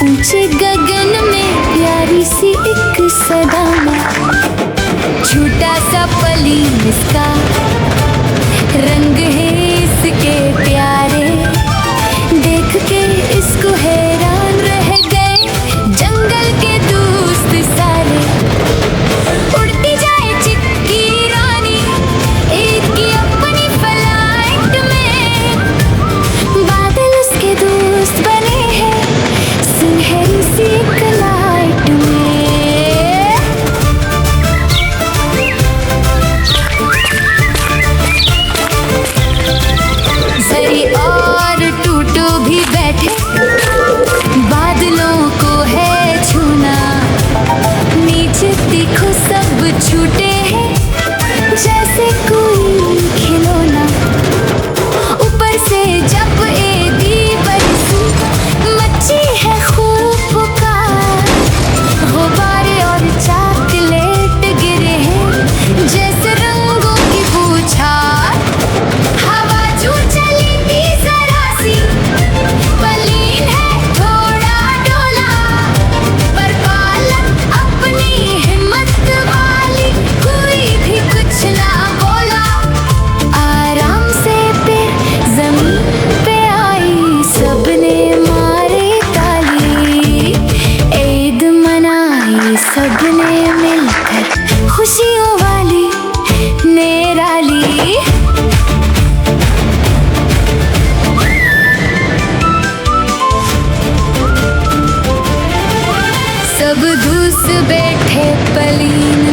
ऊंचे गगन में प्यारी सी एक सदा में छोटा सा पलीन इसका रंग है इसके प्यारे। देख के इसको हैरान रह गए जंगल के दोस्त सारे। उड़ती जाए चिक्की रानी ईद की अपनी फ्लाइट में। बादल उसके दोस्त बने हैं सुनहरी सी एक लाइट में। जरी और टूटू भी बैठे बादलों को है छूना। नीचे देखो सब छूटे हैं जैसे कोई खिलौना। ऊपर से जब एदी बरसी मची है खूब पुकार। गुब्बारे और चॉकलेट गिरे हैं जैसे रंगों की बौछार। हवा जो चली थी जरा सी पलीन है थोड़ा डोला। पर पालक अपनी हिम्मत वाली कोई भी कुछ ना बोला। आराम से फिर जमीन पे आई सबने मारे ताली। ईद मनाई सबने मिलकर खुशियों वाली निराली। सब दूस बैठे पलीन